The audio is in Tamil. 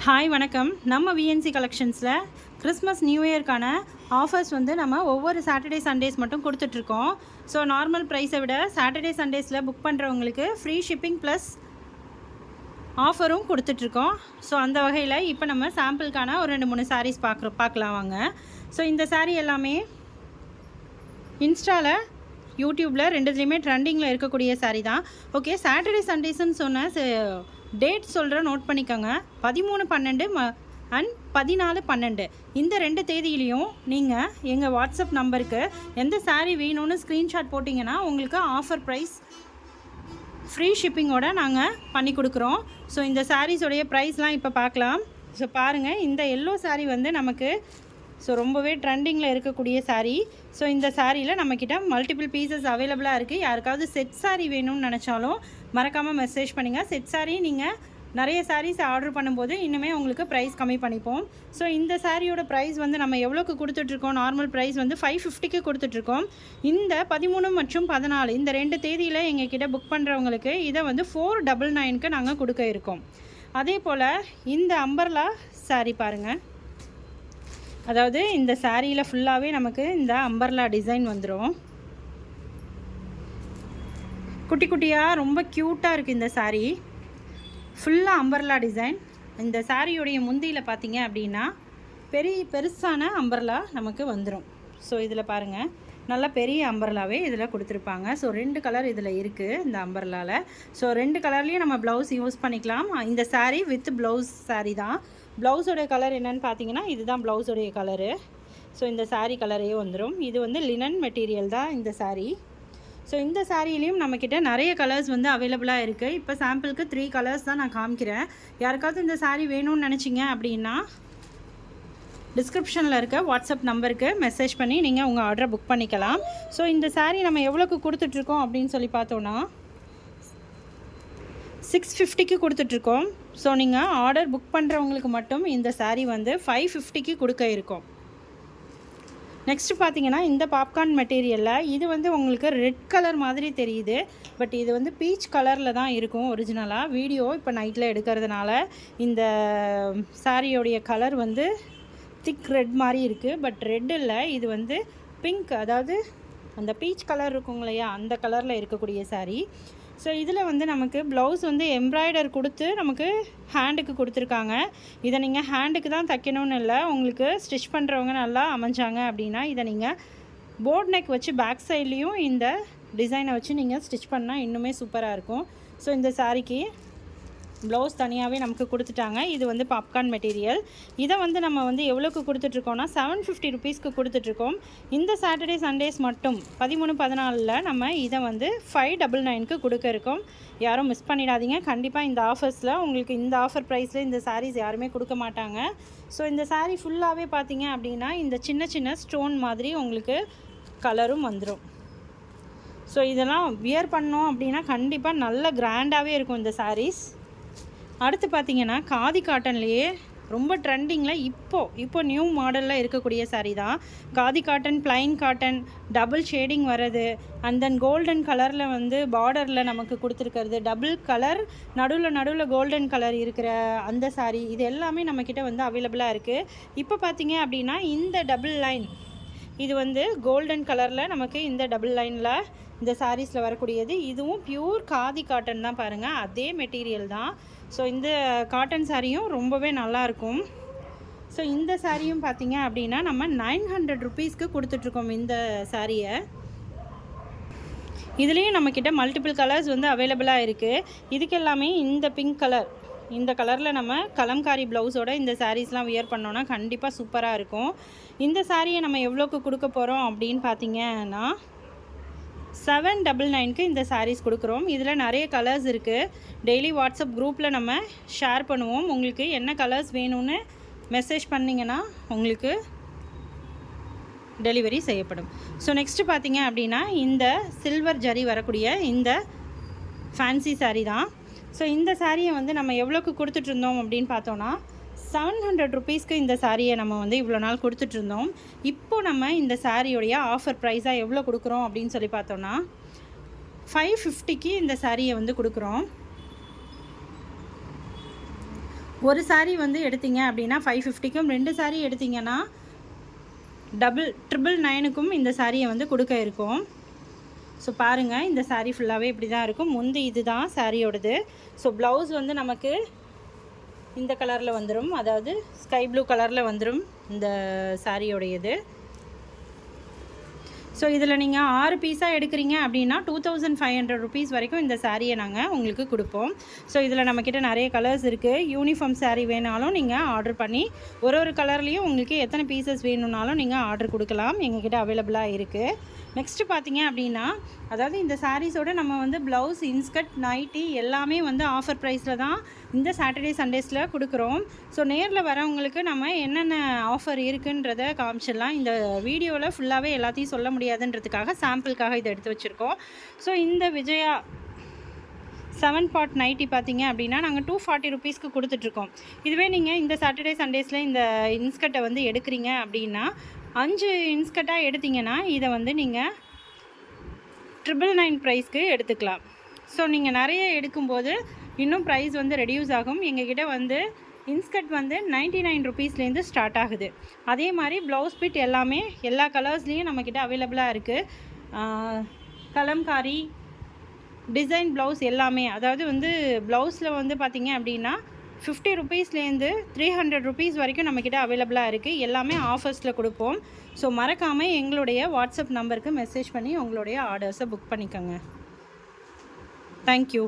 ஹாய் வணக்கம். நம்ம விஎன்சி கலெக்ஷன்ஸில் கிறிஸ்மஸ் நியூ இயர்க்கான ஆஃபர்ஸ் வந்து நம்ம ஒவ்வொரு சாட்டர்டே சண்டேஸ் மட்டும் கொடுத்துட்ருக்கோம். ஸோ நார்மல் ப்ரைஸை விட சாட்டர்டே சண்டேஸில் புக் பண்ணுறவங்களுக்கு ஃப்ரீ ஷிப்பிங் ப்ளஸ் ஆஃபரும் கொடுத்துட்ருக்கோம். ஸோ அந்த வகையில் இப்போ நம்ம சாம்பிளுக்கான ஒரு 2-3 சாரீஸ் பார்க்கலாம் வாங்க. ஸோ இந்த சாரீ எல்லாமே இன்ஸ்டாவில் யூடியூப்பில் ரெண்டுத்துலேயுமே ட்ரெண்டிங்கில் இருக்கக்கூடிய சாரீ தான். ஓகே, சாட்டர்டே சண்டேஸ்ன்னு சொன்ன டேட் சொல்கிற நோட் பண்ணிக்கோங்க. 13/12 அண்ட் 14/12 இந்த 2 தேதியிலையும் நீங்கள் எங்கள் வாட்ஸ்அப் நம்பருக்கு எந்த சாரீ வேணும்னு ஸ்க்ரீன்ஷாட் போட்டிங்கன்னா உங்களுக்கு ஆஃபர் ப்ரைஸ் ஃப்ரீ ஷிப்பிங்கோடு நாங்கள் பண்ணி கொடுக்குறோம். ஸோ இந்த சாரீஸோடைய ப்ரைஸ்லாம் இப்போ பார்க்கலாம். ஸோ பாருங்கள், இந்த எல்லோ சாரீ வந்து நமக்கு ரொம்பவே ட்ரெண்டிங்கில் இருக்கக்கூடிய சாரீ. ஸோ இந்த சாரியில் நம்மக்கிட்ட மல்டிபிள் பீசஸ் அவைலபிளாக இருக்குது. யாருக்காவது செட் சாரீ வேணும்னு நினச்சாலும் மறக்காமல் மெசேஜ் பண்ணுங்கள். செட் சாரீ நீங்கள் நிறைய சாரீஸ் ஆர்டர் பண்ணும்போது இன்னுமே உங்களுக்கு ப்ரைஸ் கம்மி பண்ணிப்போம். ஸோ இந்த சாரியோட ப்ரைஸ் வந்து நம்ம எவ்வளோக்கு கொடுத்துட்ருக்கோம்? நார்மல் ப்ரைஸ் வந்து 550க்கு கொடுத்துட்ருக்கோம். இந்த 13 மற்றும் 14 இந்த 2 தேதியில் எங்கள் கிட்டே புக் பண்ணுறவங்களுக்கு இதை வந்து 499க்கு நாங்கள் கொடுக்க இருக்கோம். அதே போல் இந்த அம்பர்லா சாரீ பாருங்கள். அதாவது இந்த சாரியில் ஃபுல்லாகவே நமக்கு இந்த அம்பர்லா டிசைன் வந்துடும். குட்டி குட்டியாக ரொம்ப க்யூட்டாக இருக்குது இந்த சாரீ. ஃபுல்லாக அம்பர்லா டிசைன். இந்த சாரியோடைய முந்தியில் பார்த்தீங்க அப்படின்னா பெருசான அம்பர்லா நமக்கு வந்துடும். ஸோ இதில் பாருங்கள், நல்லா பெரிய அம்பர்லாவே இதில் கொடுத்துருப்பாங்க. ஸோ 2 கலர் இதில் இருக்குது இந்த அம்பர்லாவில். ஸோ 2 கலர்லேயும் நம்ம ப்ளவுஸ் யூஸ் பண்ணிக்கலாம். இந்த சாரீ வித் ப்ளவுஸ் சாரீ தான். ப்ளவுஸோடைய கலர் என்னென்னு பார்த்தீங்கன்னா இதுதான் ப்ளவுஸோடைய கலரு. ஸோ இந்த சாரீ கலரே வந்துடும். இது வந்து லினன் மெட்டீரியல் தான் இந்த சாரீ. ஸோ இந்த சாரிலையும் நம்மக்கிட்ட நிறைய கலர்ஸ் வந்து அவைலபிளாக இருக்குது. இப்போ சாம்பிளுக்கு 3 கலர்ஸ் தான் நான் காமிக்கிறேன். யாருக்காவது இந்த சாரீ வேணும்னு நினச்சிங்க அப்படின்னா டிஸ்கிரிப்ஷனில் இருக்க வாட்ஸ்அப் நம்பருக்கு மெசேஜ் பண்ணி நீங்கள் உங்கள் ஆர்டரை புக் பண்ணிக்கலாம். ஸோ இந்த சாரீ நம்ம எவ்வளோக்கு கொடுத்துட்ருக்கோம் அப்படின்னு சொல்லி பார்த்தோன்னா 650க்கு கொடுத்துட்ருக்கோம். ஸோ நீங்கள் ஆர்டர் புக் பண்ணுறவங்களுக்கு மட்டும் இந்த சாரீ வந்து 550க்கு கொடுக்க இருக்கும். நெக்ஸ்ட்டு பார்த்தீங்கன்னா இந்த பாப்கார்ன் மெட்டீரியலில் இது வந்து உங்களுக்கு ரெட் கலர் மாதிரி தெரியுது. பட் இது வந்து பீச் கலரில் தான் இருக்கும் ஒரிஜினலாக. வீடியோ இப்போ நைட்டில் எடுக்கிறதுனால இந்த சாரியோடைய கலர் வந்து திக் ரெட் மாதிரி இருக்குது. பட் ரெட் இல்லை, இது வந்து பிங்க், அதாவது அந்த பீச் கலர் இருக்கும் இல்லையா, அந்த கலரில் இருக்கக்கூடிய சாரீ. ஸோ இதில் வந்து நமக்கு ப்ளவுஸ் வந்து எம்ப்ராய்டர் கொடுத்து நமக்கு ஹேண்டுக்கு கொடுத்துருக்காங்க. இதை நீங்கள் ஹேண்டுக்கு தான் தைக்கணும்னு இல்லை, உங்களுக்கு ஸ்டிச் பண்ணுறவங்க நல்லா அமைஞ்சாங்க அப்படின்னா இதை நீங்கள் போட் நெக் வச்சு பேக் சைட்லேயும் இந்த டிசைனை வச்சு நீங்கள் ஸ்டிச் பண்ணால் இன்னுமே சூப்பராக இருக்கும். ஸோ இந்த சாரீக்கு ப்ளவுஸ் தனியாகவே நமக்கு கொடுத்துட்டாங்க. இது வந்து பாப்கார்ன் மெட்டீரியல். இதை வந்து நம்ம வந்து எவ்வளோக்கு கொடுத்துட்ருக்கோம்னா 750 ருபீஸ்க்கு கொடுத்துட்ருக்கோம். இந்த சாட்டர்டே சண்டேஸ் மட்டும் 13, 14 நம்ம இதை வந்து 599க்கு கொடுக்க இருக்கோம். யாரும் மிஸ் பண்ணிடாதீங்க. கண்டிப்பாக இந்த ஆஃபர்ஸில் உங்களுக்கு இந்த ஆஃபர் ப்ரைஸில் இந்த சாரீஸ் யாருமே கொடுக்க மாட்டாங்க. ஸோ இந்த சாரீ ஃபுல்லாகவே பார்த்தீங்க அப்படின்னா இந்த சின்ன சின்ன ஸ்டோன் மாதிரி உங்களுக்கு கலரும் வந்துடும். ஸோ இதெல்லாம் வியர் பண்ணோம் அப்படின்னா கண்டிப்பாக நல்ல கிராண்டாகவே இருக்கும் இந்த சாரீஸ். அடுத்து பார்த்திங்கன்னா காதி காட்டன்லேயே ரொம்ப ட்ரெண்டிங்கில் இப்போ நியூ மாடலில் இருக்கக்கூடிய சாரீ தான். Khadi cotton, plain cotton, double shading வர்றது, அண்ட் தென் கோல்டன் கலரில் வந்து பார்டரில் நமக்கு கொடுத்துருக்கிறது, டபுள் கலர் நடுவில் கோல்டன் கலர் இருக்கிற அந்த சாரீ, இது எல்லாமே நம்மக்கிட்ட வந்து அவைலபிளாக இருக்குது. இப்போ பார்த்திங்க அப்படின்னா இந்த டபுள் லைன் இது வந்து கோல்டன் கலரில் நமக்கு இந்த டபுள் லைனில் இந்த சாரீஸில் வரக்கூடியது. இதுவும் பியூர் காதி காட்டன் தான் பாருங்கள், அதே மெட்டீரியல் தான். ஸோ இந்த காட்டன் சாரியும் ரொம்பவே நல்லாயிருக்கும். ஸோ இந்த சாரியும் பார்த்திங்க அப்படின்னா நம்ம 900 ருபீஸ்க்கு கொடுத்துட்ருக்கோம் இந்த சாரியை. இதுலேயும் நம்மக்கிட்ட மல்டிபிள் கலர்ஸ் வந்து அவைலபிளாக இருக்குது. இதுக்கு எல்லாமே இந்த பிங்க் கலர், இந்த கலரில் நம்ம கலம்காரி ப்ளவுஸோட இந்த சாரீஸ்லாம் வியர் பண்ணோன்னா கண்டிப்பாக சூப்பராக இருக்கும். இந்த சாரியை நம்ம எவ்வளோக்கு கொடுக்க போகிறோம் அப்படின்னு பார்த்தீங்கன்னா 799க்கு இந்த சாரீஸ் கொடுக்குறோம். இதில் நிறைய கலர்ஸ் இருக்குது. டெய்லி வாட்ஸ்அப் குரூப்பில் நம்ம ஷேர் பண்ணுவோம். உங்களுக்கு என்ன கலர்ஸ் வேணும்னு மெசேஜ் பண்ணிங்கன்னா உங்களுக்கு டெலிவரி செய்யப்படும். ஸோ நெக்ஸ்ட்டு பார்த்தீங்க அப்படின்னா இந்த சில்வர் ஜரி வரக்கூடிய இந்த ஃபேன்சி சாரீ தான். ஸோ இந்த சாரியை வந்து நம்ம எவ்வளோக்கு கொடுத்துட்ருந்தோம் அப்படின்னு பார்த்தோன்னா 700 ருபீஸ்க்கு இந்த சாரியை நம்ம வந்து இவ்வளோ நாள் கொடுத்துட்ருந்தோம். இப்போது நம்ம இந்த சாரியோடைய ஆஃபர் ப்ரைஸாக எவ்வளோ கொடுக்குறோம் அப்படின்னு சொல்லி பார்த்தோன்னா 550க்கு இந்த சாரியை வந்து கொடுக்குறோம். ஒரு சாரீ வந்து எடுத்தீங்க அப்படின்னா 550க்கும், 2 சாரீ எடுத்திங்கன்னா 999க்கும் இந்த சாரியை வந்து கொடுக்க இருக்கும். ஸோ பாருங்கள், இந்த சாரீ ஃபுல்லாகவே இப்படி தான் இருக்கும். முந்தி இது தான் சாரியோடது. ஸோ ப்ளவுஸ் வந்து நமக்கு இந்த கலரில் வந்துடும், அதாவது ஸ்கை ப்ளூ கலரில் வந்துடும் இந்த சாரியோடையது. ஸோ இதில் நீங்கள் 6 பீஸாக எடுக்கிறீங்க அப்படின்னா 2500 ருபீஸ் வரைக்கும் இந்த சாரியை நாங்கள் உங்களுக்கு கொடுப்போம். ஸோ இதில் நம்மக்கிட்ட நிறைய கலர்ஸ் இருக்குது. யூனிஃபார்ம் சாரீ வேணாலும் நீங்கள் ஆர்டர் பண்ணி ஒரு கலர்லேயும் உங்களுக்கு எத்தனை பீசஸ் வேணும்னாலும் நீங்கள் ஆர்டர் கொடுக்கலாம். எங்ககிட்ட அவைலபிளாக இருக்குது. நெக்ஸ்ட்டு பார்த்தீங்க அப்படின்னா, அதாவது இந்த சாரீஸோடு நம்ம வந்து ப்ளவுஸ், இன்ஸ்கர்ட், நைட்டி எல்லாமே வந்து ஆஃபர் ப்ரைஸில் தான் இந்த சாட்டர்டே சண்டேஸில் கொடுக்குறோம். ஸோ நேரில் வரவங்களுக்கு நம்ம என்னென்ன ஆஃபர் இருக்குன்றத காமிச்சிடலாம். இந்த வீடியோவில் ஃபுல்லாகவே எல்லாத்தையும் சொல்ல முடியாதுன்றதுக்காக சாம்பிளுக்காக இதை எடுத்து வச்சுருக்கோம். ஸோ இந்த விஜயா 7 பார்ட் நைட்டி பார்த்தீங்க அப்படின்னா நாங்கள் 240 ருபீஸ்க்கு கொடுத்துட்ருக்கோம். இதுவே நீங்கள் இந்த சாட்டர்டே சண்டேஸில் இந்த இன்ஸ்கர்ட்டை வந்து எடுக்கிறீங்க அப்படின்னா 5 இன்ஸ்கர்ட்டாக எடுத்திங்கன்னா இதை வந்து நீங்கள் 999 ப்ரைஸ்க்கு எடுத்துக்கலாம். ஸோ நீங்கள் நிறைய எடுக்கும்போது இன்னும் ப்ரைஸ் வந்து ரெடியூஸ் ஆகும். எங்ககிட்ட வந்து இன்ஸ்கர்ட் வந்து 99 ருபீஸ்லேருந்து ஸ்டார்ட் ஆகுது. அதே மாதிரி ப்ளவுஸ் பிட் எல்லாமே எல்லா கலர்ஸ்லேயும் நம்மக்கிட்ட அவைலபிளாக இருக்குது. கலம்காரி டிசைன் ப்ளவுஸ் எல்லாமே, அதாவது வந்து ப்ளவுஸில் வந்து பார்த்திங்க அப்படின்னா 50 ருபீஸ்லேருந்து 300 ருபீஸ் வரைக்கும் நம்மக்கிட்ட அவைலபிளாக இருக்குது. எல்லாமே ஆஃபர்ஸில் கொடுப்போம். ஸோ மறக்காமல் எங்களுடைய வாட்ஸ்அப் நம்பருக்கு மெசேஜ் பண்ணி உங்களுடைய ஆர்டர்ஸை புக் பண்ணிக்கோங்க. தேங்க்யூ.